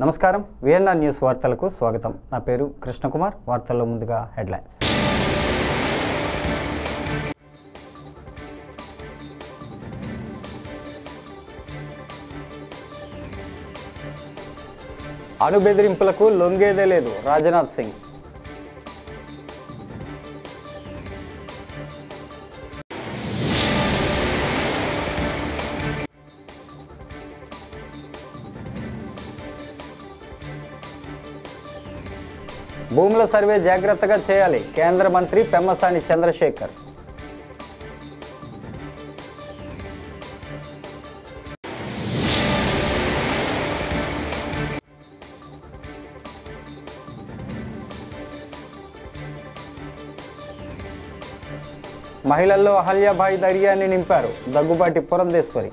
నమస్కారం, VNR news వార్తలకు స్వాగతం. నా పేరు కృష్ణకుమార్. వార్తల్లో ముందుగా హెడ్లైన్స్. అణు బెదిరింపులకు లొంగేదే లేదు, రాజ్నాథ్ సింగ్. భూముల సర్వే జాగ్రత్తగా చేయాలి, కేంద్ర మంత్రి పెమ్మసాని చంద్రశేఖర్. మహిళల్లో అహల్యాబాయి ధైర్యాన్ని నింపారు, దగ్గుబాటి పురంధేశ్వరి.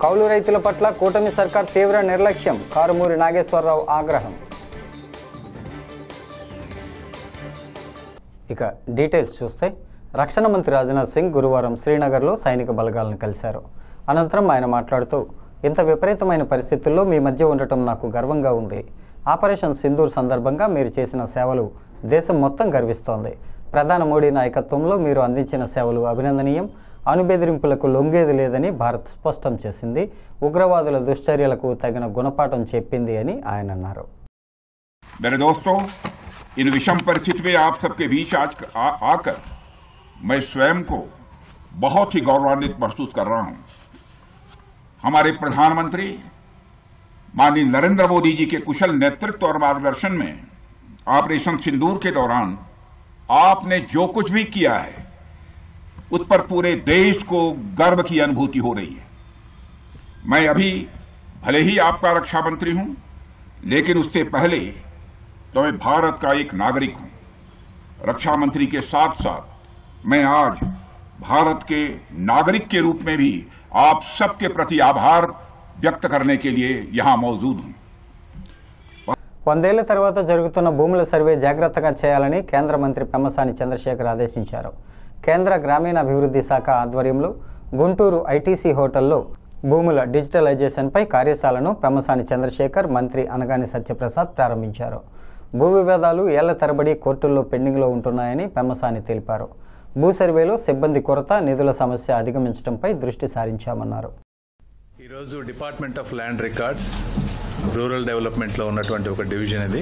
కౌలు రైతుల పట్ల కూటమి సర్కార్ తీవ్ర నిర్లక్ష్యం, కారుమూరి నాగేశ్వరరావు ఆగ్రహం. ఇక డీటెయిల్స్ చూస్తే, రక్షణ మంత్రి రాజ్నాథ్ సింగ్ గురువారం శ్రీనగర్లో సైనిక బలగాలను కలిశారు. అనంతరం ఆయన మాట్లాడుతూ, ఇంత విపరీతమైన పరిస్థితుల్లో మీ మధ్య ఉండటం నాకు గర్వంగా ఉంది. ఆపరేషన్ సింధూర్ సందర్భంగా మీరు చేసిన సేవలు దేశం మొత్తం గర్విస్తోంది. ప్రధాని మోడీ నాయకత్వంలో మీరు అందించిన సేవలు అభినందనీయం. అణు బెదిరింపులకు లొంగేది లేదని భారత్ స్పష్టం చేసింది. ఉగ్రవాదుల దుశ్చర్యలకు తగిన గుణపాఠం చెప్పింది అని ఆయన అన్నారు. मेरे दोस्तों, इन विषम परिस्थिति में आप सबके बीच आज आकर मैं स्वयं को बहुत ही गौरवान्वित महसूस कर रहा हूं. हमारे प्रधानमंत्री माननीय नरेंद्र मोदी जी के कुशल नेतृत्व और मार्गदर्शन में ऑपरेशन सिंदूर के दौरान आपने जो कुछ भी किया है उस पर पूरे देश को गर्व की अनुभूति हो रही है. मैं अभी भले ही आपका रक्षा मंत्री हूं, लेकिन उससे पहले तो मैं भारत का एक नागरिक हूं. रक्षा मंत्री के साथ साथ मैं आज भारत के नागरिक के रूप में भी आप सबके प्रति आभार व्यक्त करने के लिए यहां मौजूद हूं. 100 ఏళ్ల తర్వాత జరుగుతున్న భూముల సర్వే జాగ్రత్తగా చేయాలని కేంద్ర మంత్రి పెమ్మసాని చంద్రశేఖర్ ఆదేశించారు. కేంద్ర గ్రామీణాభివృద్ధి శాఖ ఆధ్వర్యంలో గుంటూరు ఐటీసీ హోటల్లో భూముల డిజిటలైజేషన్పై కార్యశాలను పెమ్మసాని చంద్రశేఖర్, మంత్రి అనగాని సత్యప్రసాద్ ప్రారంభించారు. భూ వివాదాలు ఏళ్ల తరబడి కోర్టుల్లో పెండింగ్లో ఉంటున్నాయని పెమ్మసాని తెలిపారు. భూ సర్వేలో సిబ్బంది కొరత, నిధుల సమస్య అధిగమించడంపై దృష్టి సారించామన్నారు. ఈరోజు department of land records rural డెవలప్మెంట్లో ఉన్నటువంటి ఒక డివిజన్ ఇది.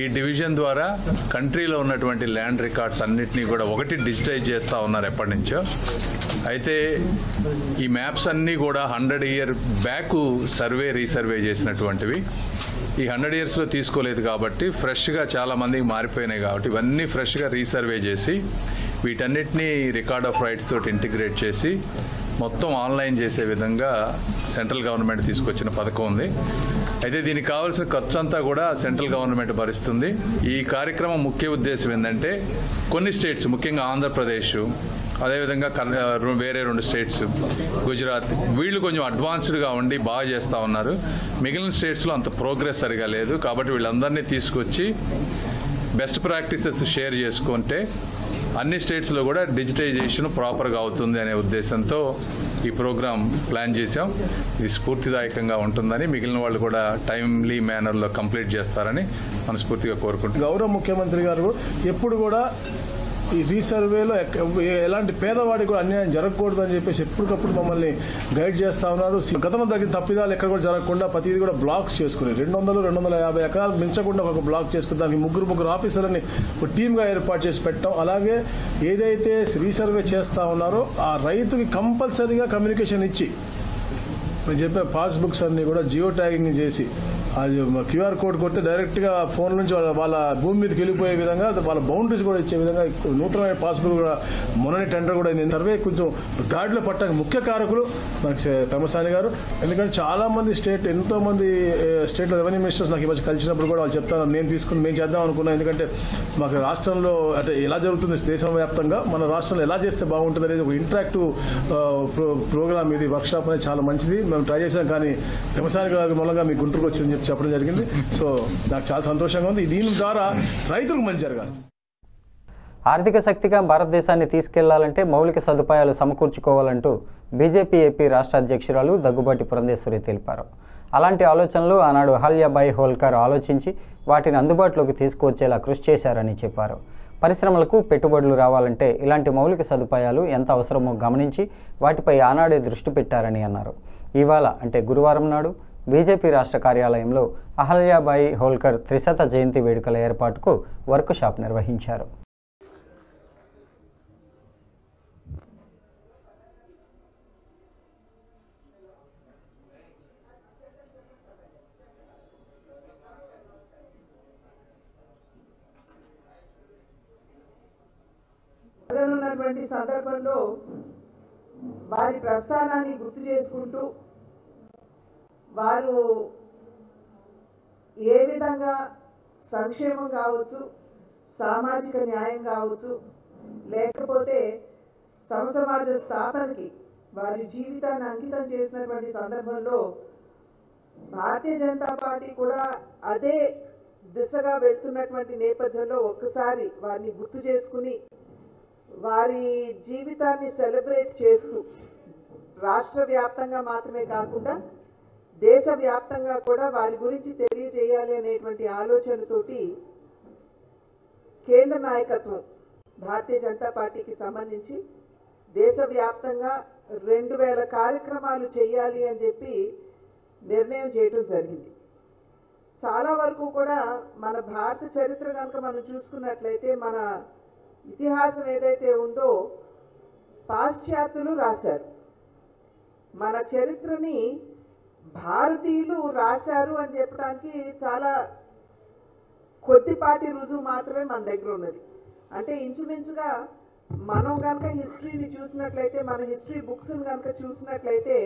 ఈ డివిజన్ ద్వారా కంట్రీలో ఉన్నటువంటి ల్యాండ్ రికార్డ్స్ అన్నిటినీ కూడా ఒకటి డిజిటైజ్ చేస్తూ ఉన్నారు ఎప్పటి నుంచో. అయితే ఈ మ్యాప్స్ అన్నీ కూడా 100 years బ్యాక్ రీసర్వే చేసినటువంటివి. ఈ 100 yearsలో తీసుకోలేదు కాబట్టి ఫ్రెష్గా చాలా మందికి మారిపోయినాయి కాబట్టి ఇవన్నీ ఫ్రెష్గా రీసర్వే చేసి వీటన్నిటినీ రికార్డ్ ఆఫ్ రైట్స్ తోటి ఇంటిగ్రేట్ చేసి మొత్తం ఆన్లైన్ చేసే విధంగా సెంట్రల్ గవర్నమెంట్ తీసుకొచ్చిన పథకం ఉంది. అయితే దీనికి కావాల్సిన ఖర్చు అంతా కూడా సెంట్రల్ గవర్నమెంట్ భరిస్తుంది. ఈ కార్యక్రమం ముఖ్య ఉద్దేశం ఏంటంటే కొన్ని స్టేట్స్, ముఖ్యంగా ఆంధ్రప్రదేశ్, అదేవిధంగా వేరే 2 స్టేట్స్, గుజరాత్, వీళ్ళు కొంచెం అడ్వాన్స్డ్గా ఉండి బాగా చేస్తూ ఉన్నారు. మిగిలిన స్టేట్స్లో అంత ప్రోగ్రెస్ సరిగా లేదు. కాబట్టి వీళ్ళందరినీ తీసుకొచ్చి బెస్ట్ ప్రాక్టీసెస్ షేర్ చేసుకుంటే అన్ని స్టేట్స్లో కూడా డిజిటైజేషన్ ప్రాపర్గా అవుతుంది అనే ఉద్దేశంతో ఈ ప్రోగ్రాం ప్లాన్ చేశాం. ఇది స్ఫూర్తిదాయకంగా ఉంటుందని, మిగిలిన వాళ్ళు కూడా టైమ్లీ మేనర్లో కంప్లీట్ చేస్తారని మనస్ఫూర్తిగా కోరుకుంటున్నాం. గౌరవ ముఖ్యమంత్రి గారు ఎప్పుడు కూడా ఈ రీసర్వేలో ఎలాంటి పేదవాడికి కూడా అన్యాయం జరగకూడదు అని చెప్పేసి ఎప్పటికప్పుడు మమ్మల్ని గైడ్ చేస్తా ఉన్నారు. గతంలో తగిన తప్పిదాలు ఎక్కడ కూడా జరగకుండా ప్రతిదీ కూడా బ్లాక్స్ చేసుకుని 200-250 ఎకరాలు మించకుండా ఒక బ్లాక్ చేసుకుని దానికి ముగ్గురు ఆఫీసర్లని ఒక టీమ్గా ఏర్పాటు చేసి పెట్టాం. అలాగే ఏదైతే రీసర్వే చేస్తా ఉన్నారో ఆ రైతుకి కంపల్సరీగా కమ్యూనికేషన్ ఇచ్చి నేను చెప్పే పాస్బుక్స్ అన్ని కూడా జియో ట్యాగింగ్ చేసి అది QR కోడ్ కొడితే డైరెక్ట్గా ఫోన్ నుంచి వాళ్ళ భూమి మీదకి వెళ్ళిపోయే విధంగా వాళ్ళ బౌండరీస్ కూడా ఇచ్చే విధంగా నూతనమైన పాస్బుక్ కూడా మొన్ననే టెండర్ కూడా అయింది. సర్వే కొంచెం గాడిలో పట్టడానికి ముఖ్య కారకులు మనకి పెమ్మసాని గారు. ఎందుకంటే చాలా మంది ఎంతో మంది స్టేట్ రెవెన్యూ మినిస్టర్స్ నాకు ఈ మధ్య కలిసినప్పుడు కూడా వాళ్ళు చెప్తాను మేము చేద్దాం అనుకున్నాం. ఎందుకంటే మాకు రాష్ట్రంలో అంటే ఎలా జరుగుతుంది దేశం వ్యాప్తంగా మన రాష్ట్రంలో ఎలా చేస్తే బాగుంటుంది అనేది ఒక ఇంటరాక్టివ్ ప్రోగ్రామ్ ఇది వర్క్షాప్ అనేది చాలా మంచిది. మేము ట్రై చేసాం కానీ పెమ్మసాని గారి మూలంగా మీ గుంటూరుకు వచ్చిందని చెప్పడం జరిగింది. సో నాకు చాలా సంతోషంగా ఉంది. దీని ద్వారా రైతులకు మంచి జరగాలి. ఆర్థిక శక్తిగా భారతదేశాన్ని తీసుకెళ్లాలంటే మౌలిక సదుపాయాలు సమకూర్చుకోవాలంటూ బీజేపీ ఏపీ రాష్ట్ర అధ్యక్షురాలు దగ్గుబాటి పురంధేశ్వరి తెలిపారు. అలాంటి ఆలోచనలు ఆనాడు అహల్యాబాయి హోల్కర్ ఆలోచించి వాటిని అందుబాటులోకి తీసుకువచ్చేలా కృషి చేశారని చెప్పారు. పరిశ్రమలకు పెట్టుబడులు రావాలంటే ఇలాంటి మౌలిక సదుపాయాలు ఎంత అవసరమో గమనించి వాటిపై ఆనాడే దృష్టి పెట్టారని అన్నారు. ఇవాళ అంటే గురువారం నాడు బీజేపీ రాష్ట్ర కార్యాలయంలో అహల్యాబాయి హోల్కర్ 300వ జయంతి వేడుకల ఏర్పాటుకు వర్క్ షాప్ నిర్వహించారు. ఉన్నటువంటి సందర్భంలో వారి ప్రస్థానాన్ని గుర్తు చేసుకుంటూ వారు ఏ విధంగా సంక్షేమం కావచ్చు, సామాజిక న్యాయం కావచ్చు, లేకపోతే సమసమాజ స్థాపనకి వారి జీవితాన్ని అంకితం చేసినటువంటి సందర్భంలో భారతీయ జనతా పార్టీ కూడా అదే దిశగా వెళ్తున్నటువంటి నేపథ్యంలో ఒక్కసారి వారిని గుర్తు చేసుకుని వారి జీవితాన్ని సెలబ్రేట్ చేస్తూ రాష్ట్ర వ్యాప్తంగా మాత్రమే కాకుండా దేశవ్యాప్తంగా కూడా వారి గురించి తెలియజేయాలి అనేటువంటి ఆలోచనతోటి కేంద్ర నాయకత్వం భారతీయ జనతా పార్టీకి సంబంధించి దేశవ్యాప్తంగా 2000 కార్యక్రమాలు చేయాలి అని చెప్పి నిర్ణయం చేయడం జరిగింది. చాలా వరకు కూడా మన భారత చరిత్ర కనుక మనం చూసుకున్నట్లయితే మన ఇతిహాసం ఏదైతే ఉందో పాశ్చాత్యులు రాశారు. మన చరిత్రని భారతీయులు రాశారు అని చెప్పడానికి చాలా కొద్దిపాటి రుజువు మాత్రమే మన దగ్గర ఉన్నది. అంటే ఇంచుమించుగా మనం కనుక హిస్టరీని చూసినట్లయితే, మన హిస్టరీ బుక్స్ని కనుక చూసినట్లయితే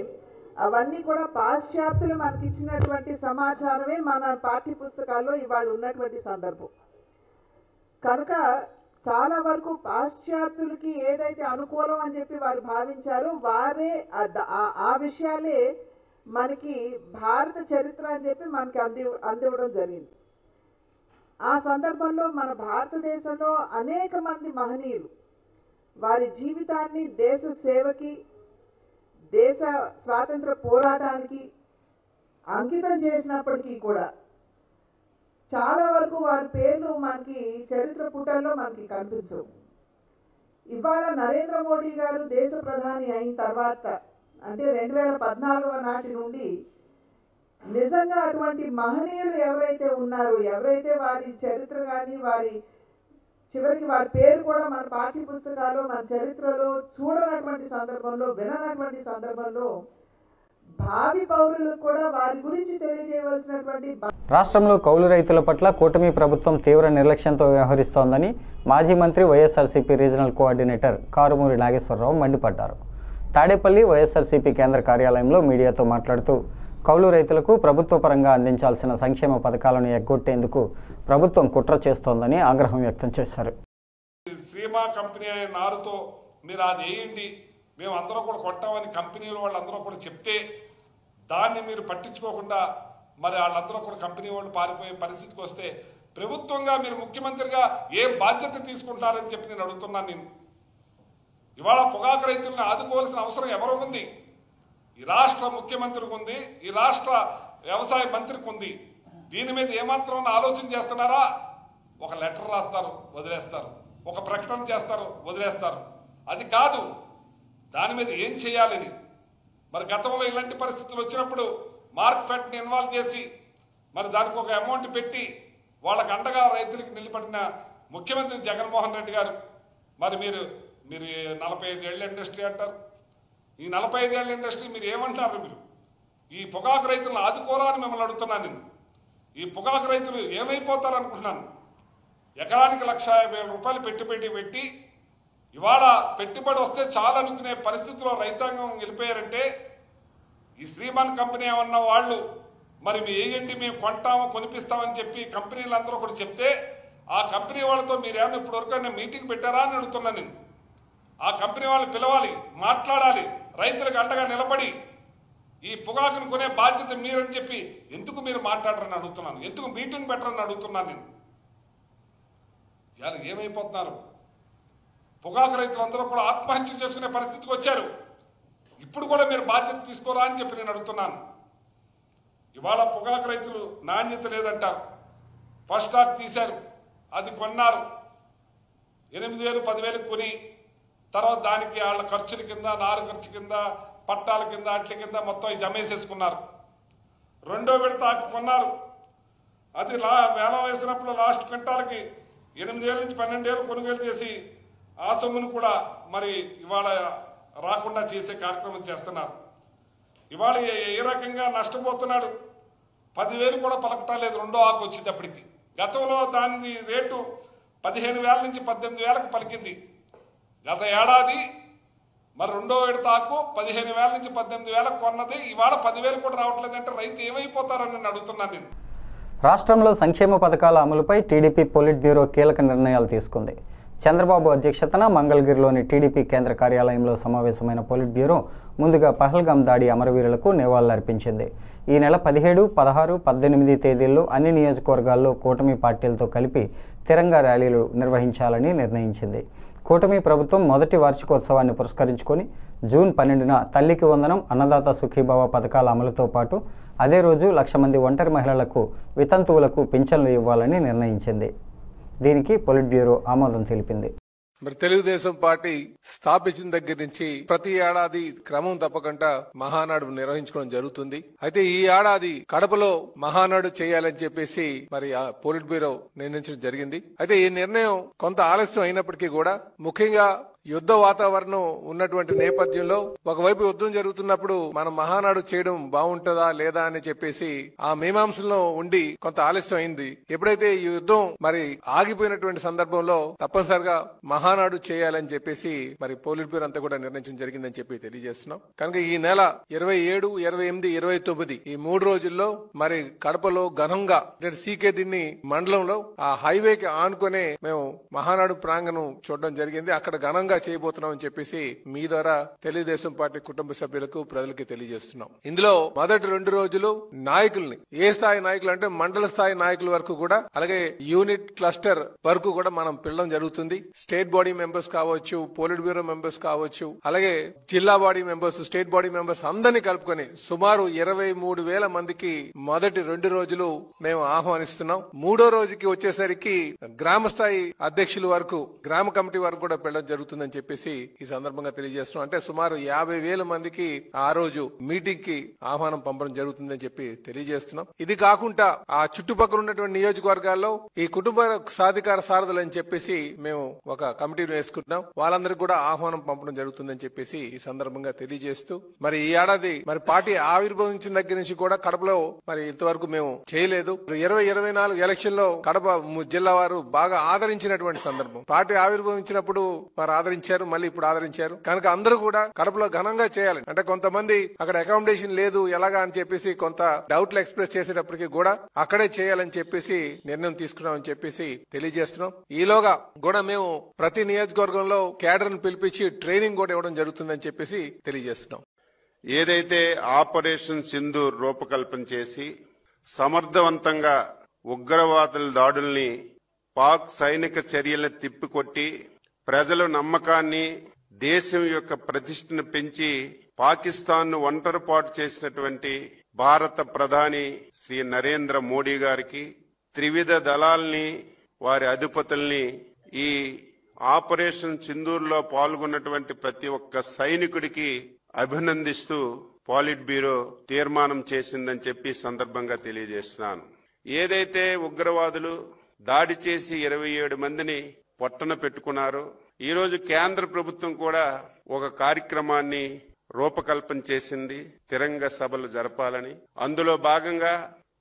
అవన్నీ కూడా పాశ్చాత్యులు మనకి ఇచ్చినటువంటి సమాచారమే మన పాఠ్య పుస్తకాల్లో ఇవాళ ఉన్నటువంటి సందర్భం. కనుక చాలా వరకు పాశ్చాత్యులకి ఏదైతే అనుకూలం అని చెప్పి వారు భావించారో వారే ఆ విషయాలే మనకి భారత చరిత్ర అని చెప్పి మనకి అందివ్వడం జరిగింది. ఆ సందర్భంలో మన భారతదేశంలో అనేక మంది మహనీయులు వారి జీవితాన్ని దేశ సేవకి, దేశ స్వాతంత్ర పోరాటానికి అంకితం చేసినప్పటికీ కూడా చాలా వరకు వారి పేర్లు మనకి చరిత్ర పుటల్లో మనకి కనిపించవు. ఇవాళ నరేంద్ర మోడీ గారు దేశ ప్రధాని అయిన తర్వాత అంటే 2014 నాటి నుండి నిజంగా అటువంటి మహనీయులు ఎవరైతే ఉన్నారో, ఎవరైతే వారి చరిత్ర కానీ వారి చివరికి వారి పేరు కూడా మన పాఠ్య పుస్తకాలు మన చరిత్రలో చూడనటువంటి సందర్భంలో, విననటువంటి సందర్భంలో భావి పౌరులకు కూడా వారి గురించి తెలియజేయవలసినటువంటి. రాష్ట్రంలో కౌలు రైతుల పట్ల కూటమి ప్రభుత్వం తీవ్ర నిర్లక్ష్యంతో వ్యవహరిస్తోందని మాజీ మంత్రి వైఎస్ఆర్సీపీ రీజనల్ కోఆర్డినేటర్ కారుమూరి నాగేశ్వరరావు మండిపడ్డారు. తాడేపల్లి వైఎస్ఆర్సీపీ కేంద్ర కార్యాలయంలో మీడియాతో మాట్లాడుతూ కౌలు రైతులకు ప్రభుత్వ పరంగా అందించాల్సిన సంక్షేమ పథకాలను ఎగ్గొట్టేందుకు ప్రభుత్వం కుట్ర చేస్తోందని ఆగ్రహం వ్యక్తం చేశారు. శ్రీమా కంపెనీ అనే నారుతో మీరు అది వేయండి, మేము అందరూ కూడా కొట్టామని కంపెనీలు వాళ్ళందరూ కూడా చెప్తే దాన్ని మీరు పట్టించుకోకుండా మరి వాళ్ళందరూ కూడా కంపెనీ వాళ్ళు పారిపోయే పరిస్థితికి వస్తే ప్రభుత్వంగా మీరు ముఖ్యమంత్రిగా ఏ బాధ్యత తీసుకుంటారని చెప్పి నేను అడుగుతున్నాను. నేను ఇవాళ పొగాకు రైతులను ఆదుకోవాల్సిన అవసరం ఎవరు ఉంది? ఈ రాష్ట్ర ముఖ్యమంత్రికి ఉంది, ఈ రాష్ట్ర వ్యవసాయ మంత్రికి ఉంది. దీని మీద ఏమాత్రం ఆలోచన చేస్తున్నారా? ఒక లెటర్ రాస్తారు, వదిలేస్తారు, ఒక ప్రకటన చేస్తారు, వదిలేస్తారు. అది కాదు, దాని మీద ఏం చేయాలని. మరి గతంలో ఇలాంటి పరిస్థితులు వచ్చినప్పుడు మార్కెట్ని ఇన్వాల్వ్ చేసి మరి దానికి ఒక అమౌంట్ పెట్టి వాళ్ళకి అండగా రైతులకు నిలబడిన ముఖ్యమంత్రి జగన్మోహన్ రెడ్డి గారు. మరి మీరు 45 ఏళ్ళ ఇండస్ట్రీ అంటారు. ఈ 45 ఏళ్ళ ఇండస్ట్రీ మీరు ఏమంటారు? మీరు ఈ పొగాకు రైతులను ఆదుకోరా అని మిమ్మల్ని అడుగుతున్నాను నేను. ఈ పొగాకు రైతులు ఏమైపోతారు అనుకుంటున్నాను. ఎకరానికి 1,50,000 రూపాయలు పెట్టుబడి పెట్టి ఇవాళ పెట్టుబడి వస్తే చాలా అనుకునే పరిస్థితిలో రైతాంగం వెళ్ళిపోయారంటే ఈ శ్రీమాన్ కంపెనీ ఏమన్నా వాళ్ళు మరి మీ వేయండి మేము కొంటాము కొనిపిస్తామని చెప్పి కంపెనీలందరూ కూడా చెప్తే ఆ కంపెనీ వాళ్ళతో మీరేమన్నా ఇప్పటివరకు మీటింగ్ పెట్టారా అని అడుగుతున్నాను నేను. ఆ కంపెనీ వాళ్ళు పిలవాలి, మాట్లాడాలి, రైతులకు అండగా నిలబడి ఈ పొగాకును కొనే బాధ్యత మీరని చెప్పి ఎందుకు మీరు మాట్లాడరని అడుగుతున్నాను, ఎందుకు మీటింగ్ పెట్టరని అడుగుతున్నాను నేను. ఇవాళ ఏమైపోతున్నారు, పొగాకు రైతులందరూ కూడా ఆత్మహత్య చేసుకునే పరిస్థితికి వచ్చారు. ఇప్పుడు కూడా మీరు బాధ్యత తీసుకోరా అని చెప్పి నేను అడుగుతున్నాను. ఇవాళ పొగాకు రైతులు నాణ్యత లేదంటారు, ఫస్ట్ స్టాక్ తీశారు, అది కొన్నారు, 8,000 10,000 కొని తర్వాత దానికి వాళ్ళ ఖర్చుల కింద, నారు ఖర్చు కింద, పట్టాల కింద, అట్ల కింద మొత్తం జమేసేసుకున్నారు. రెండో విడత కొన్నారు, అది వేలం వేసినప్పుడు లాస్ట్ క్వింటాలకి 8,000 నుంచి 12,000 కొనుగోలు చేసి ఆ సొమ్మును కూడా మరి ఇవాళ రాకుండా చేసే కార్యక్రమం చేస్తున్నారు. ఇవాళ ఏ రకంగా నష్టపోతున్నాడు, 10,000 కూడా పలకటాలేదు రెండో ఆకు వచ్చేటప్పటికి. గతంలో దాని రేటు 15,000 నుంచి 18,000కు పలికింది. గత ఏడాది మరి రెండో విడత ఆకు 15,000 నుంచి 18,000 కొన్నది, ఇవాళ 10,000 కూడా రావట్లేదంటే రైతు ఏమైపోతారని నేను అడుగుతున్నాను నేను. రాష్ట్రంలో సంక్షేమ పథకాల అమలుపై టీడీపీ పొలిట్ బ్యూరో కీలక నిర్ణయాలు తీసుకుంది. చంద్రబాబు అధ్యక్షతన మంగళగిరిలోని టీడీపీ కేంద్ర కార్యాలయంలో సమావేశమైన పొలిట్ బ్యూరో ముందుగా పహల్గాం దాడి అమరవీరులకు నివాళులర్పించింది. ఈ నెల 17, 16, 18 తేదీల్లో అన్ని నియోజకవర్గాల్లో కూటమి పార్టీలతో కలిపి తిరంగా ర్యాలీలు నిర్వహించాలని నిర్ణయించింది. కూటమి ప్రభుత్వం మొదటి వార్షికోత్సవాన్ని పురస్కరించుకొని జూన్ 12న తల్లికి వందనం, అన్నదాత సుఖీభవ పథకాల అమలుతో పాటు అదే రోజు 1,00,000 మంది ఒంటరి మహిళలకు, వితంతువులకు పింఛన్లు ఇవ్వాలని నిర్ణయించింది. దీనికి పొలిట్ బ్యూరో ఆమోదం తెలిపింది. మరి తెలుగుదేశం పార్టీ స్థాపించిన దగ్గర నుంచి ప్రతి ఏడాది క్రమం తప్పకుండా మహానాడు నిర్వహించుకోవడం జరుగుతుంది. అయితే ఈ ఏడాది కడపలో మహానాడు చేయాలని చెప్పేసి మరి పొలిట్ బ్యూరో నిర్ణయించడం జరిగింది. అయితే ఈ నిర్ణయం కొంత ఆలస్యం అయినప్పటికీ కూడా ముఖ్యంగా యుద్ధ వాతావరణం ఉన్నటువంటి నేపథ్యంలో ఒకవైపు యుద్ధం జరుగుతున్నప్పుడు మనం మహానాడు చేయడం బాగుంటుందా లేదా అని చెప్పేసి ఆ మీమాంసలో ఉండి కొంత ఆలస్యం అయింది. ఎప్పుడైతే ఈ యుద్ధం మరి ఆగిపోయినటువంటి సందర్భంలో తప్పనిసరిగా మహానాడు చేయాలని చెప్పేసి మరి పోలిట్ బ్యూరో అంతా కూడా నిర్ణయించడం జరిగిందని చెప్పి తెలియజేస్తున్నాం. కనుక ఈ నెల 27, 28, 29 ఈ 3 రోజుల్లో మరి కడపలో ఘనంగా సీకే దిన్ని మండలంలో ఆ హైవేకి ఆనుకునే మేము మహానాడు ప్రాంగణం చూడడం జరిగింది. అక్కడ ఘనంగా చేయబోతున్నాం అని చెప్పేసి మీ ద్వారా తెలుగుదేశం పార్టీ కుటుంబ సభ్యులకు ప్రజలకి తెలియజేస్తున్నాం. ఇందులో మొదటి 2 రోజులు నాయకుల్ని, ఏ స్థాయి నాయకులు అంటే మండల స్థాయి నాయకుల వరకు కూడా, అలాగే యూనిట్ క్లస్టర్ వరకు కూడా మనం పిలవడం జరుగుతుంది. స్టేట్ బాడీ మెంబర్స్ కావచ్చు, పోలిట్ బ్యూరో మెంబర్స్ కావచ్చు, అలాగే జిల్లా body members, state body members అందరినీ కలుపుకొని సుమారు 23,000 మందికి మొదటి 2 రోజులు మేము ఆహ్వానిస్తున్నాం. 3వ రోజుకి వచ్చేసరికి గ్రామ స్థాయి అధ్యక్షుల వరకు, గ్రామ కమిటీ వరకు కూడా పిలవడం జరుగుతుంది అని చెప్పేసి ఈ సందర్భంగా తెలియజేస్తున్నాం. అంటే సుమారు 50,000 మందికి ఆ రోజు మీటింగ్ కి ఆహ్వానం పంపడం జరుగుతుందని చెప్పి తెలియజేస్తున్నాం. ఇది కాకుండా ఆ చుట్టుపక్కల ఉన్నటువంటి నియోజకవర్గాల్లో ఈ కుటుంబ సాధికార సారథులు అని చెప్పేసి మేము ఒక కమిటీని వేసుకుంటున్నాం. వాళ్ళందరికీ కూడా ఆహ్వానం పంపడం జరుగుతుందని చెప్పేసి ఈ సందర్భంగా తెలియజేస్తూ మరి ఈ ఏడాది మరి పార్టీ ఆవిర్భవించిన దగ్గర నుంచి కూడా కడపలో మరి ఇంతవరకు మేము చేయలేదు. 2024 ఎలక్షన్ లో కడప జిల్లా వారు బాగా ఆదరించినటువంటి సందర్భం. పార్టీ ఆవిర్భవించినప్పుడు వారు ఆదరించారు, మళ్ళీ ఇప్పుడు ఆదరించారు. కనుక అందరూ కూడా కడపలో ఘనంగా చేయాలి. అంటే కొంతమంది అక్కడ అకామిడేషన్ లేదు ఎలాగా అని చెప్పేసి కొంత డౌట్లు ఎక్స్ప్రెస్ చేసేటప్పటికి కూడా అక్కడే చేయాలని చెప్పేసి నిర్ణయం తీసుకున్నామని చెప్పేసి తెలియజేస్తున్నాం. ఈలోగా కూడా మేము ప్రతి నియోజకవర్గంలో క్యాడర్ ను పిలిపించి ట్రైనింగ్ కూడా ఇవ్వడం జరుగుతుందని చెప్పేసి తెలియజేస్తున్నాం. ఏదైతే ఆపరేషన్ సింధూర్ రూపకల్పన చేసి సమర్థవంతంగా ఉగ్రవాదుల దాడుల్ని, పాక్ సైనిక చర్యలను తిప్పికొట్టి ప్రజల నమ్మకాన్ని, దేశం యొక్క ప్రతిష్టను పెంచి పాకిస్తాన్ ను ఒంటరిపాటు చేసినటువంటి భారత ప్రధాని శ్రీ నరేంద్ర మోడీ గారికి, త్రివిధ దళాల్ని, వారి అధిపతుల్ని, ఈ ఆపరేషన్ సింధూర్ లో పాల్గొన్నటువంటి ప్రతి ఒక్క సైనికుడికి అభినందిస్తూ పోలిట్ బ్యూరో తీర్మానం చేసిందని చెప్పి సందర్భంగా తెలియజేస్తున్నాను. ఏదైతే ఉగ్రవాదులు దాడి చేసి 27 మందిని పొట్టన పెట్టుకున్నారో, ఈరోజు కేంద్ర ప్రభుత్వం కూడా ఒక కార్యక్రమాన్ని రూపకల్పన చేసింది, తిరంగ సభలు జరపాలని. అందులో భాగంగా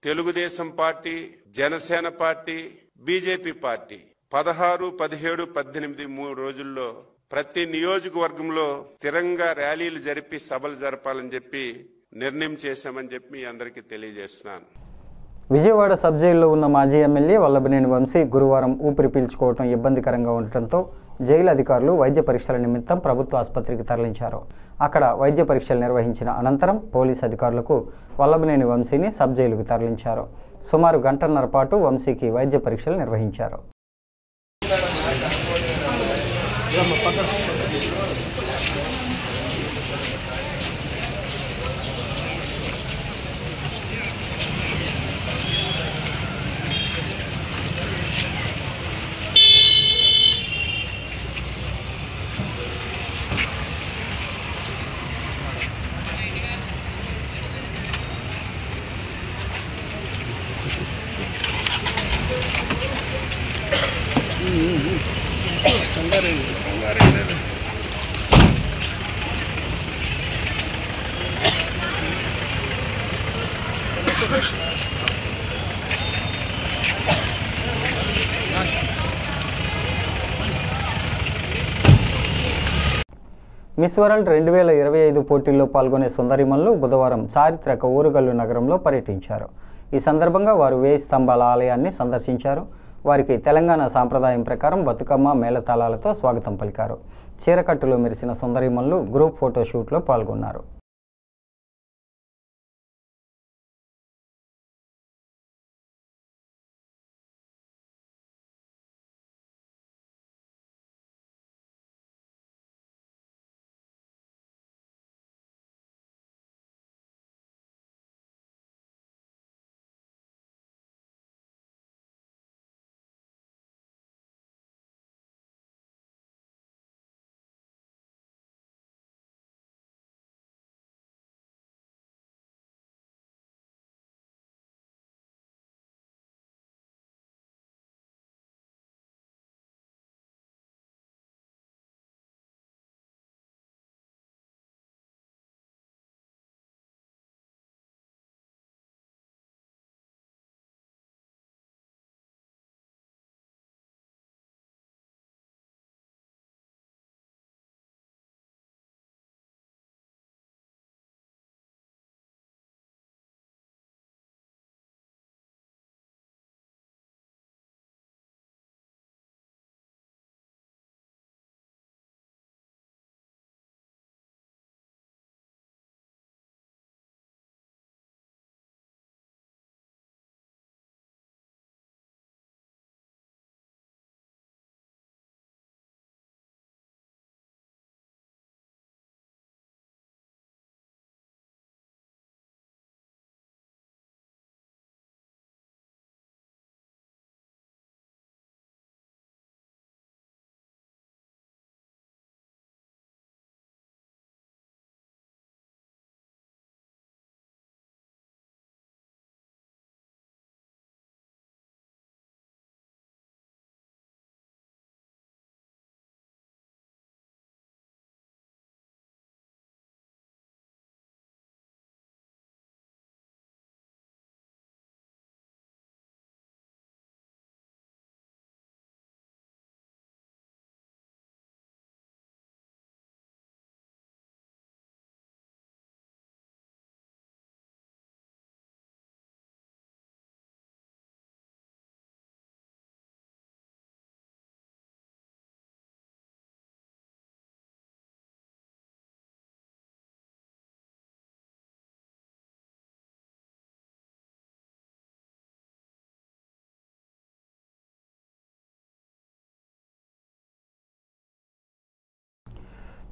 Telugu Desam party, Janasena party, BJP party 16, 17, 18 3 రోజుల్లో ప్రతి నియోజకవర్గంలో స్థిరంగా ర్యాలీలు జరిపి సభలు జరపాలని చెప్పి నిర్ణయం చేశామని చెప్పి మీ అందరికీ తెలియజేస్తున్నాను. విజయవాడ సబ్ జైల్లో ఉన్న మాజీ ఎమ్మెల్యే వల్లభనేని వంశీ గురువారం ఊపిరి పీల్చుకోవడం ఇబ్బందికరంగా ఉండటంతో జైలు అధికారులు వైద్య పరీక్షల నిమిత్తం ప్రభుత్వ ఆసుపత్రికి తరలించారు. అక్కడ వైద్య పరీక్షలు నిర్వహించిన అనంతరం పోలీసు అధికారులకు వల్లభనేని వంశీని సబ్ జైలుకు తరలించారు. సుమారు గంటన్నర పాటు వంశీకి వైద్య పరీక్షలు నిర్వహించారు. మిస్ వరల్డ్ 2025 పోటీల్లో పాల్గొనే సుందరిమణులు బుధవారం చారిత్రక ఊరుగల్లు నగరంలో పర్యటించారు. ఈ సందర్భంగా వారు 1000 స్తంభాల ఆలయాన్ని సందర్శించారు. వారికి తెలంగాణ సాంప్రదాయం ప్రకారం బతుకమ్మ మేళతాళాలతో స్వాగతం పలికారు. చీరకట్టులో మెరిసిన సుందరిమణులు గ్రూప్ ఫోటోషూట్లో పాల్గొన్నారు.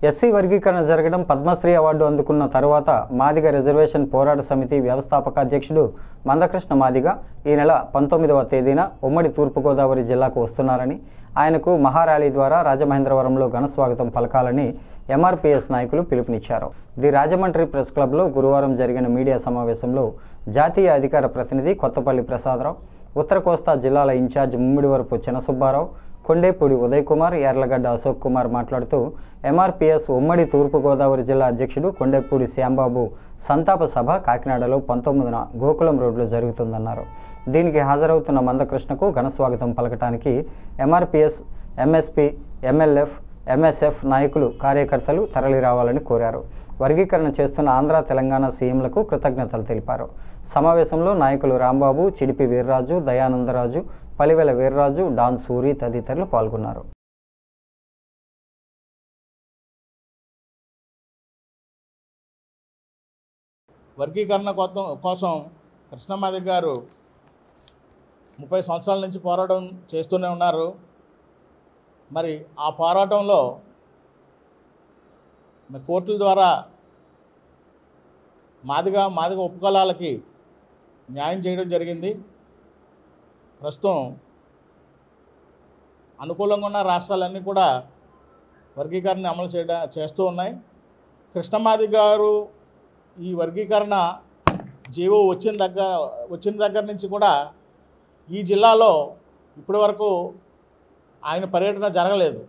ఎస్సీ వర్గీకరణ జరగడం పద్మశ్రీ అవార్డు అందుకున్న తరువాత మాదిగ రిజర్వేషన్ పోరాట సమితి వ్యవస్థాపక అధ్యక్షుడు మందకృష్ణ మాదిగ ఈ నెల 19వ తేదీన ఉమ్మడి తూర్పుగోదావరి జిల్లాకు వస్తున్నారని, ఆయనకు మహార్యాలీ ద్వారా రాజమహేంద్రవరంలో ఘనస్వాగతం పలకాలని ఎంఆర్పీఎస్ నాయకులు పిలుపునిచ్చారు. ది రాజమండ్రి ప్రెస్ క్లబ్లో గురువారం జరిగిన మీడియా సమావేశంలో జాతీయ అధికార ప్రతినిధి కొత్తపల్లి ప్రసాదరావు, ఉత్తర కోస్తా జిల్లాల ఇన్ఛార్జ్ ముమ్మిడివరపు చినసుబ్బారావు, కొండేపూడి ఉదయ్ కుమార్, యార్లగడ్డ అశోక్ కుమార్ మాట్లాడుతూ ఎంఆర్పీఎస్ ఉమ్మడి తూర్పుగోదావరి జిల్లా అధ్యక్షుడు కొండేపూడి శ్యాంబాబు సంతాప సభ కాకినాడలో 19న గోకులం రోడ్లో జరుగుతుందన్నారు. దీనికి హాజరవుతున్న మందకృష్ణకు ఘనస్వాగతం పలకటానికి ఎంఆర్పీఎస్, ఎంఎస్పీ, ఎంఎల్ఎఫ్, ఎంఎస్ఎఫ్ నాయకులు, కార్యకర్తలు తరలిరావాలని కోరారు. వర్గీకరణ చేస్తున్న ఆంధ్ర, తెలంగాణ సీఎంలకు కృతజ్ఞతలు తెలిపారు. సమావేశంలో నాయకులు రాంబాబు, చిడిపి వీర్రాజు, దయానందరాజు, పలివెల వీర్రాజు, డాన్ సూరి తదితరులు పాల్గొన్నారు. వర్గీకరణ కోసం కృష్ణమాది గారు 30 సంవత్సరాల నుంచి పోరాటం చేస్తూనే ఉన్నారు. మరి ఆ పోరాటంలో కోర్టుల ద్వారా మాదిగ ఉపకులాలకి న్యాయం చేయడం జరిగింది. ప్రస్తుతం అనుకూలంగా ఉన్న రాష్ట్రాలన్నీ కూడా వర్గీకరణ అమలు చేస్తూ ఉన్నాయి. కృష్ణమాది గారు ఈ వర్గీకరణ జీవో వచ్చిన దగ్గర నుంచి కూడా ఈ జిల్లాలో ఇప్పటి వరకు ఆయన పర్యటన జరగలేదు.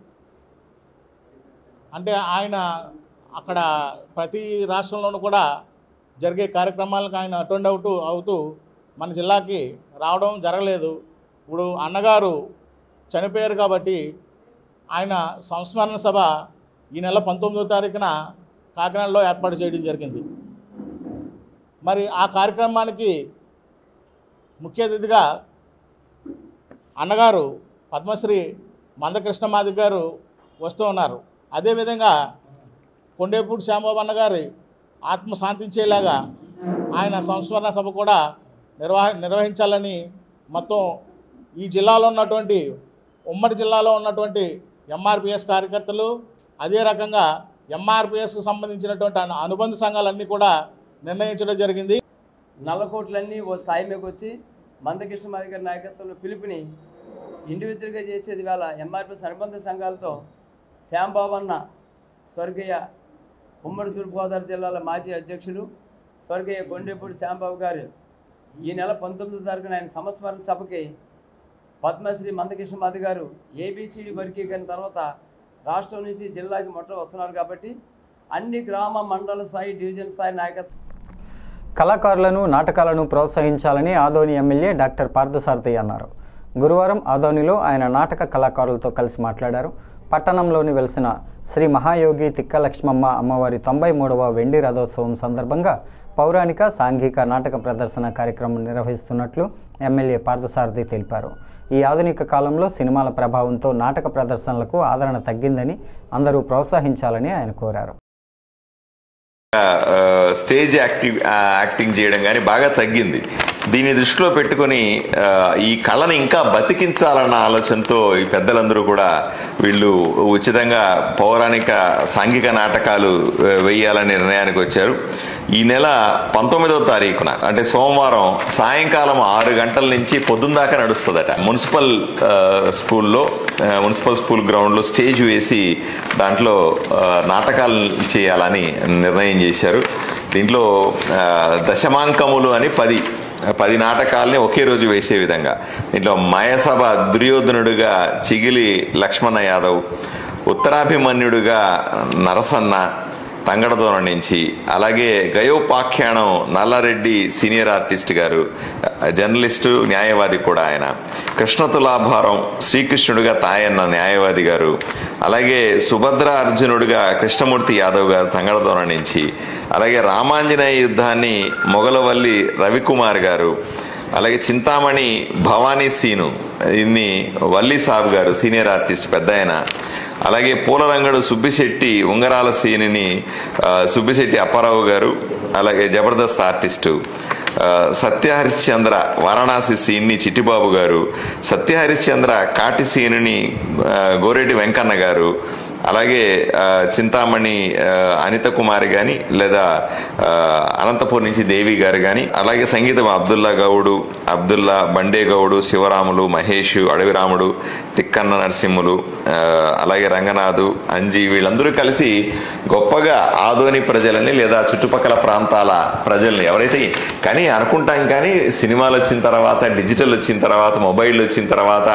అంటే ఆయన అక్కడ ప్రతి రాష్ట్రంలోనూ కూడా జరిగే కార్యక్రమాలకు ఆయన అటెండ్ అవుతూ మన జిల్లాకి రావడం జరగలేదు. ఇప్పుడు అన్నగారు చనిపోయారు కాబట్టి ఆయన సంస్మరణ సభ ఈ నెల 19వ తారీఖున కాకినాడలో ఏర్పాటు చేయడం జరిగింది. మరి ఆ కార్యక్రమానికి ముఖ్య అతిథిగా అన్నగారు పద్మశ్రీ మందకృష్ణమాది గారు వస్తూ ఉన్నారు. అదేవిధంగా కొండేపూడి శ్యాంబాబు అన్నగారి ఆత్మ శాంతించేలాగా ఆయన సంస్మరణ సభ కూడా నిర్వహించాలని మొత్తం ఈ జిల్లాలో ఉన్నటువంటి ఉమ్మడి జిల్లాలో ఉన్నటువంటి ఎంఆర్పిఎస్ కార్యకర్తలు, అదే రకంగా ఎంఆర్పిఎస్కు సంబంధించినటువంటి అనుబంధ సంఘాలన్నీ కూడా నిర్ణయించడం జరిగింది. నల్లకోట్లన్నీ ఓ స్థాయి మీదకి వచ్చి మందకృష్ణమాది గారి నాయకత్వంలో పిలుపుని ఇండివిజువల్గా చేసేది వేళ ఎంఆర్పిఎస్ అనుబంధ సంఘాలతో శ్యాంబాబు అన్న స్వర్గీయ ఉమ్మడి తూర్పుగోదావరి జిల్లాల మాజీ అధ్యక్షులు స్వర్గీయ కొండేపూడి శ్యాంబాబు గారు ఈ నెల 19వ తారీఖున ఆయన సంస్మరణ సభకి పద్మశ్రీ మందకృష్ణమాది గారు ఏబిసిడి వర్గీకరణ తర్వాత రాష్ట్రం నుంచి జిల్లాకి వస్తున్నారు కాబట్టి అన్ని గ్రామ, మండల స్థాయి, డివిజన్ స్థాయి నాయకత్వం కళాకారులను, నాటకాలను ప్రోత్సహించాలని ఆదోని ఎమ్మెల్యే డాక్టర్ పార్థసారథి అన్నారు. గురువారం ఆదోనిలో ఆయన నాటక కళాకారులతో కలిసి మాట్లాడారు. పట్టణంలోని వెలిసిన శ్రీ మహాయోగి తిక్క లక్ష్మమ్మ అమ్మవారి 93వ వెండి రథోత్సవం సందర్భంగా పౌరాణిక, సాంఘిక నాటక ప్రదర్శన కార్యక్రమం నిర్వహిస్తున్నట్లు ఎమ్మెల్యే పార్థసారథి తెలిపారు. ఈ ఆధునిక కాలంలో సినిమాల ప్రభావంతో నాటక ప్రదర్శనలకు ఆదరణ తగ్గిందని, అందరూ ప్రోత్సహించాలని ఆయన కోరారు. స్టేజ్ యాక్టింగ్ చేయడం కానీ బాగా తగ్గింది. దీన్ని దృష్టిలో పెట్టుకొని ఈ కళని ఇంకా బతికించాలన్న ఆలోచనతో ఈ పెద్దలందరూ కూడా వీళ్ళు ఉచితంగా పౌరాణిక, సాంఘిక నాటకాలు వేయాలనే నిర్ణయానికి వచ్చారు. ఈ నెల 19వ తారీఖున అంటే సోమవారం సాయంకాలం 6 గంటల నుంచి పొద్దున్న దాకా నడుస్తుందట. మున్సిపల్ స్కూల్ గ్రౌండ్లో స్టేజ్ వేసి దాంట్లో నాటకాలు చేయాలని నిర్ణయం చేశారు. దీంట్లో దశమాంకములు అని 10 నాటకాలని ఒకే రోజు వేసే విధంగా దీంట్లో మాయసభ దుర్యోధనుడుగా చిగిలి లక్ష్మణ యాదవ్, ఉత్తరాభిమన్యుడుగా నరసన్న తంగడదోన నుంచి, అలాగే గయోపాఖ్యానం నల్లారెడ్డి సీనియర్ ఆర్టిస్ట్ గారు, జర్నలిస్టు, న్యాయవాది కూడా ఆయన, కృష్ణతులాభారం శ్రీకృష్ణుడిగా తాయన్న న్యాయవాది గారు, అలాగే సుభద్ర అర్జునుడిగా కృష్ణమూర్తి యాదవ్ గారు తంగడదోన నుంచి, అలాగే రామాంజనేయ యుద్ధాన్ని మొగలవల్లి రవికుమార్ గారు, అలాగే చింతామణి భవానీ సీను ఇన్ని వల్లి సాబ్ గారు సీనియర్ ఆర్టిస్ట్ పెద్ద ఆయన, అలాగే పూలరంగడు సుబ్బిశెట్టి ఉంగరాల సీనిని సుబ్బిశెట్టి అప్పారావు గారు, అలాగే జబర్దస్త్ ఆర్టిస్టు సత్యహరిశ్చంద్ర వారణాసి సీన్ని చిట్టిబాబు గారు, సత్యహరిశ్చంద్ర కాటి సీనుని గోరెడ్డి వెంకన్న గారు, అలాగే చింతామణి అనిత కుమారి కానీ లేదా అనంతపూర్ నుంచి దేవి గారు కానీ, అలాగే సంగీతం అబ్దుల్లా గౌడు, అబ్దుల్లా, బండే గౌడు, శివరాములు, మహేష్, అడవిరాముడు, తిక్కన్న నరసింహులు, అలాగే రంగనాథు, అంజీ, వీళ్ళందరూ కలిసి గొప్పగా ఆదోని ప్రజలని లేదా చుట్టుపక్కల ప్రాంతాల ప్రజల్ని ఎవరైతే కానీ అనుకుంటాం, కానీ సినిమాలు వచ్చిన తర్వాత, డిజిటల్ వచ్చిన తర్వాత, మొబైల్ వచ్చిన తర్వాత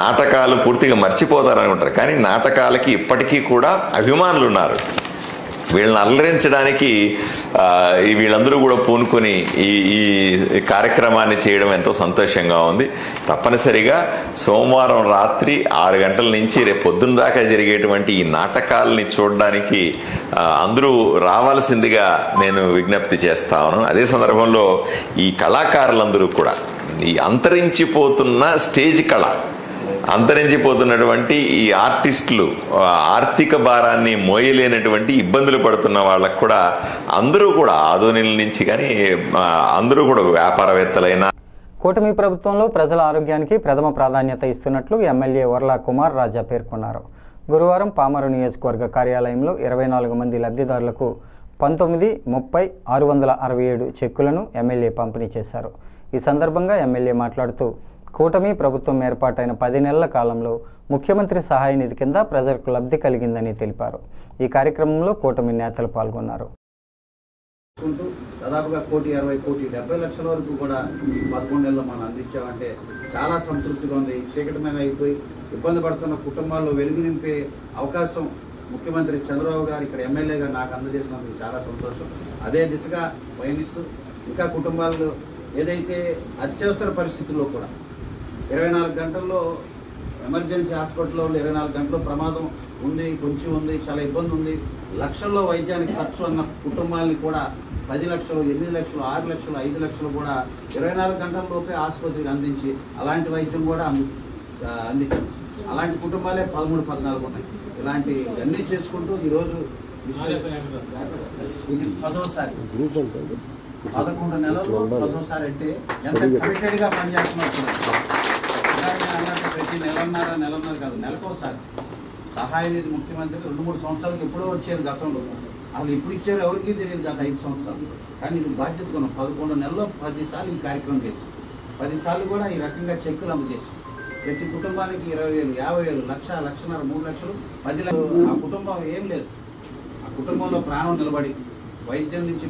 నాటకాలు పూర్తిగా మర్చిపోతారు అనుకుంటారు. కానీ నాటకాలకి ఇప్పటికీ కూడా అభిమానులు ఉన్నారు. వీళ్ళని అలరించడానికి వీళ్ళందరూ కూడా పూనుకొని ఈ కార్యక్రమాన్ని చేయడం ఎంతో సంతోషంగా ఉంది. తప్పనిసరిగా సోమవారం రాత్రి 6 గంటల నుంచి రేపు పొద్దున్న దాకా జరిగేటువంటి ఈ నాటకాలని చూడడానికి అందరూ రావాల్సిందిగా నేను విజ్ఞప్తి చేస్తా ఉన్నాను. అదే సందర్భంలో ఈ కళాకారులందరూ కూడా ఈ అంతరించిపోతున్న స్టేజ్ కళ, అంతరించిపోతున్నటువంటి ఈ ఆర్టిస్టులు, ఆర్థిక భారాన్ని మోయలేనటువంటి ఇబ్బందులు పడుతున్న వాళ్ళకు కూడా అందరూ కూడా ఆదోనిల నుంచి కానీ అందరూ కూడా వ్యాపారవేత్తలైన కూటమి ప్రభుత్వంలో ప్రజల ఆరోగ్యానికి ప్రథమ ప్రాధాన్యత ఇస్తున్నట్లు ఎమ్మెల్యే వర్లా కుమార్ రాజా పేర్కొన్నారు. గురువారం పామరు నియోజకవర్గ కార్యాలయంలో 24 మంది లబ్ధిదారులకు 19,30,667 చెక్కులను ఎమ్మెల్యే పంపిణీ చేశారు. ఈ సందర్భంగా ఎమ్మెల్యే మాట్లాడుతూ కూటమి ప్రభుత్వం ఏర్పాటైన 10 నెలల కాలంలో ముఖ్యమంత్రి సహాయ నిధి కింద ప్రజలకు లబ్ధి కలిగిందని తెలిపారు. ఈ కార్యక్రమంలో కూటమి నేతలు పాల్గొన్నారు. దాదాపుగా 1,60,70,000 వరకు కూడా 11 నెలల్లో మనం అందించామంటే చాలా సంతృప్తిగా ఉంది. చీకటమైన అయిపోయి ఇబ్బంది పడుతున్న కుటుంబాల్లో వెలుగు నింపే అవకాశం ముఖ్యమంత్రి చంద్రబాబు గారు ఇక్కడ ఎమ్మెల్యేగా నాకు అందజేసినందుకు చాలా సంతోషం. అదే దిశగా పయనిస్తూ ఇంకా కుటుంబాల్లో ఏదైతే అత్యవసర పరిస్థితుల్లో కూడా 24 గంటల్లో ఎమర్జెన్సీ హాస్పిటల్లో 24 గంటల్లో ప్రమాదం ఉంది, కొంచెం ఉంది, చాలా ఇబ్బంది ఉంది, లక్షల్లో వైద్యానికి ఖర్చు అన్న కుటుంబాలని కూడా 10 లక్షలు, 8 లక్షలు, 6 లక్షలు, 5 లక్షలు కూడా 24 గంటల్లోపే ఆసుపత్రికి అందించి అలాంటి వైద్యం కూడా అందించాం. అలాంటి కుటుంబాలే 13, 14 ఉన్నాయి. ఇలాంటి అన్నీ చేసుకుంటూ ఈరోజు 10వసారి 11 నెలల్లో 10వసారి అంటే ఎంత కమిటెడ్గా పనిచేస్తున్నారు. అన్నట్టు ప్రతి నెలన్నర కాదు, నెలకోసారి సహాయ నిధి ముఖ్యమంత్రి 2-3 సంవత్సరాలకు ఎప్పుడో వచ్చేది గతంలో. అసలు ఇప్పుడు ఇచ్చారు ఎవరికి తెలియదు గత 5 సంవత్సరాలు. కానీ ఇది బాధ్యత కొన్నాం. 11 నెలల్లో 10 సార్లు ఈ కార్యక్రమం చేసాం. 10 సార్లు కూడా ఈ రకంగా చెక్కులు అందజేసాం. ప్రతి కుటుంబానికి 20,000, 50,000, 1,00,000, 1,50,000, 3 లక్షలు, 10 లక్షలు. ఆ కుటుంబం ఏం లేదు, ఆ కుటుంబంలో ప్రాణం నిలబడి వైద్యం నుంచి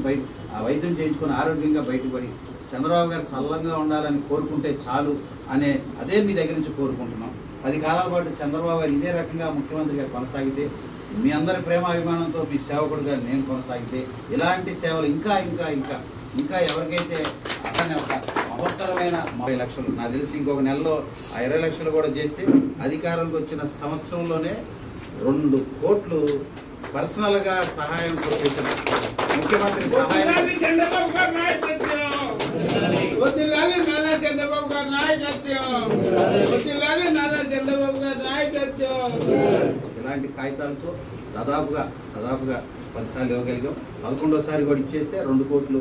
వైద్యం చేయించుకొని ఆరోగ్యంగా బయటపడి చంద్రబాబు గారు సల్లంగా ఉండాలని కోరుకుంటే చాలు అనే అదే మీ దగ్గర నుంచి కోరుకుంటున్నాం. 10 కాలాల పాటు చంద్రబాబు గారు ఇదే రకంగా ముఖ్యమంత్రిగా కొనసాగితే, మీ అందరి ప్రేమ అభిమానంతో మీ సేవకుడిగా నేను కొనసాగితే, ఇలాంటి సేవలు ఇంకా ఇంకా ఇంకా ఇంకా ఎవరికైతే అక్కడనే ఒక మహోత్తరమైన 30 లక్షలు, నాకు తెలిసి ఇంకొక నెలలో 20 లక్షలు కూడా చేస్తే అధికారంలోకి వచ్చిన సంవత్సరంలోనే 2 కోట్లు పర్సనల్గా సహాయం చేసిన ముఖ్యమంత్రి సహాయం. ఇలాంటి కాగితాలతో దాదాపుగా 10 సార్లు ఇవ్వగలిగాం. 11వసారి కూడా ఇచ్చేస్తే 2 కోట్లు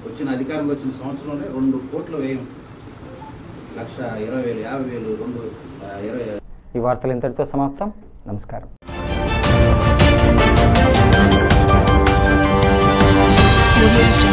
వచ్చిన అధికారంలో వచ్చిన సంవత్సరంలోనే 2 కోట్ల వ్యయం, 1,20,000, 50,000, 220. ఈ వార్తలు ఇంతటితో సమాప్తం. నమస్కారం. Thank you.